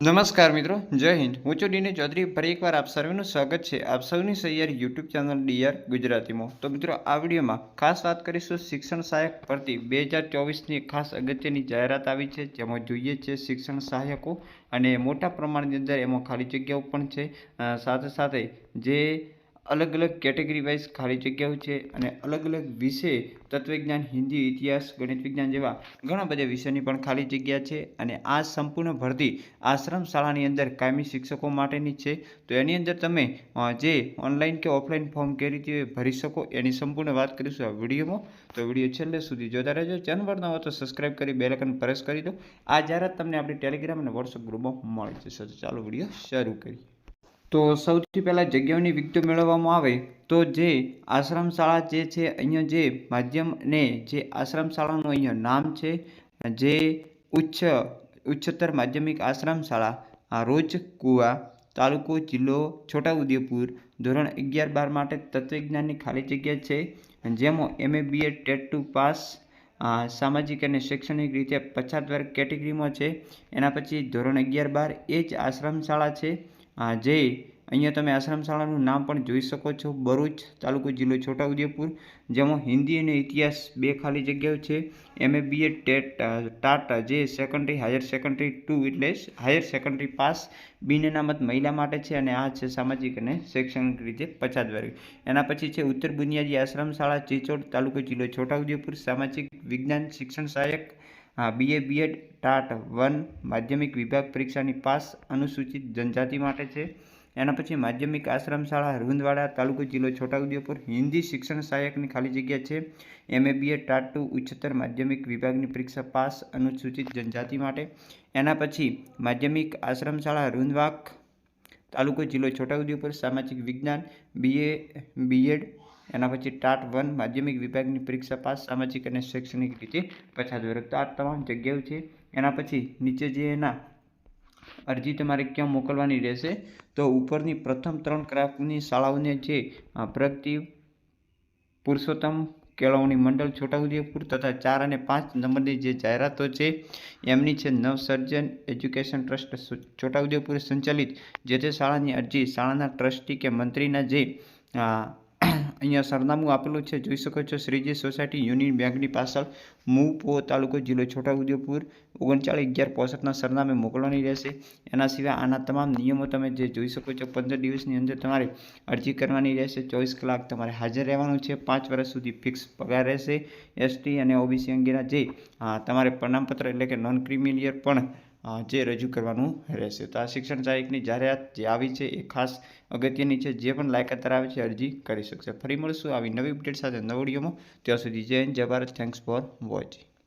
નમસ્કાર મિત્રો, જય હિન્દ. હું છું ડીને ચૌધરી. ફરી એકવાર આપ સર્વેનું સ્વાગત છે આપ સૌની સહિયારી યુટ્યુબ ચેનલ ડીઆર ગુજરાતીમાં. તો મિત્રો, આ વિડીયોમાં ખાસ વાત કરીશું શિક્ષણ સહાયક ભરતી 2024ની ખાસ અગત્યની જાહેરાત આવી છે, જેમાં જોઈએ છે શિક્ષણ સહાયકો અને મોટા પ્રમાણની અંદર એમાં ખાલી જગ્યાઓ પણ છે. સાથે સાથે જે અલગ અલગ કેટેગરી વાઇઝ ખાલી જગ્યાઓ છે અને અલગ અલગ વિષય તત્વજ્ઞાન, હિન્દી, ઇતિહાસ, ગણિત વિજ્ઞાન જેવા ઘણા બધા વિષયની પણ ખાલી જગ્યા છે. અને આ સંપૂર્ણ ભરતી આશ્રમ શાળાની અંદર કાયમી શિક્ષકો માટેની છે. તો એની અંદર તમે જે ઓનલાઈન કે ઓફલાઈન ફોર્મ કઈ રીતે ભરી શકો એની સંપૂર્ણ વાત કરીશું આ વિડીયોમાં. તો વિડીયો છેલ્લે સુધી જોતા રહેજો. ચેનલ પર ન હોય તો સબસ્ક્રાઇબ કરી બેલ આઇકન પ્રેસ કરી દો. આ જાહેરાત તમને આપણી ટેલિગ્રામ અને વોટ્સઅપ ગ્રુપમાં મળી જશે. તો ચાલો વિડીયો શરૂ કરીએ. તો સૌથી પહેલાં જગ્યાઓની વિગતો મેળવવામાં આવે તો જે આશ્રમ શાળા જે છે અહીંયા જે માધ્યમ ને જે આશ્રમ શાળાનું અહીંયા નામ છે, જે ઉચ્ચતર માધ્યમિક આશ્રમ શાળા રોજ કુવા, તાલુકો જિલ્લો છોટાઉદેપુર, ધોરણ 11-12 માટે તત્વજ્ઞાનની ખાલી જગ્યા છે, જેમાં MA BA ટેટ 2 પાસ, સામાજિક અને શૈક્ષણિક રીતે પછાત વર્ગ કેટેગરીમાં છે. એના પછી ધોરણ 11-12 એ જ આશ્રમ શાળા છે. જે અહીંયા તમે આશ્રમ શાળાનું નામ પણ જોઈ શકો છો, ભરૂચ, તાલુકો જિલ્લો છોટાઉદેપુર, જેમાં હિન્દી અને ઇતિહાસ 2 ખાલી જગ્યાઓ છે. MA BA ટાટ જે સેકન્ડરી હાયર સેકન્ડરી 2 એટલે હાયર સેકન્ડરી પાસ, બિન અનામત મહિલા માટે છે. અને આ છે સામાજિક અને શૈક્ષણિક રીતે પછાત વર્ગ. એના પછી છે ઉત્તર બુનિયાદી આશ્રમ શાળા ચિચોડ, તાલુકો જિલ્લો છોટાઉદેપુર, સામાજિક વિજ્ઞાન શિક્ષણ સહાયક, BA BEd ટાટ 1 માધ્યમિક વિભાગ પરીક્ષાની પાસ, અનુસૂચિત જનજાતિ માટે છે. એના પછી માધ્યમિક આશ્રમ શાળા રૂંદવાડા, તાલુકો જિલ્લો છોટાઉદેપુર, હિન્દી શિક્ષણ સહાયકની ખાલી જગ્યા છે. MA BA ટાટ 2 ઉચ્ચતર માધ્યમિક વિભાગની પરીક્ષા પાસ, અનુસૂચિત જનજાતિ માટે. એના પછી માધ્યમિક આશ્રમ શાળા રૂંદવાક, તાલુકો જિલ્લો છોટાઉદેપુર, સામાજિક વિજ્ઞાન BA BEd. એના પછી ટાટ 1 માધ્યમિક વિભાગની પરીક્ષા પાસ, સામાજિક અને શૈક્ષણિક રીતે પછાત વર્ગ. તો આ તમામ જગ્યાઓ છે. એના પછી નીચે જે એના અરજી તમારે ક્યાં મોકલવાની રહેશે તો ઉપરની પ્રથમ 3 ક્રાફ્ટની શાળાઓને છે પ્રગતિ, પુરુષોત્તમ, કેળવણી મંડળ છોટાઉદેપુર તથા 4 અને 5 નંબરની જે જાહેરાતો છે એમની છે નવસર્જન એજ્યુકેશન ટ્રસ્ટ છોટાઉદેપુર સંચાલિત જે તે શાળાની અરજી શાળાના ટ્રસ્ટી કે મંત્રીના જે અહીંયા સરનામું આપેલું છે જોઈ શકો છો, શ્રીજી સોસાયટી યુનિયન બેંકની પાછળ, મુપો, તાલુકો જિલ્લો છોટાઉદેપુર 391165 સરનામે મોકલવાની રહેશે. એના સિવાય આના તમામ નિયમો તમે જે જોઈ શકો છો. 15 દિવસની અંદર તમારે અરજી કરવાની રહેશે. 24 કલાક તમારે હાજર રહેવાનું છે. 5 વર્ષ સુધી ફિક્સ પગાર રહેશે. ST અને OBC અંગેના જે તમારે પ્રમાણપત્ર એટલે કે નોન ક્રિમિલિયર પણ જે રજૂ કરવાનું રહેશે. તો આ શિક્ષણ સહાયકની જાહેરાત જે આવી છે એ ખાસ અગત્યની છે. જે પણ લાયકાત ધરાવે છે અરજી કરી શકશે. ફરી મળશું આવી નવી અપડેટ સાથે નવા વિડીયોમાં. ત્યાં સુધી જય હિન્દ, જય ભારત. Thanks for watching.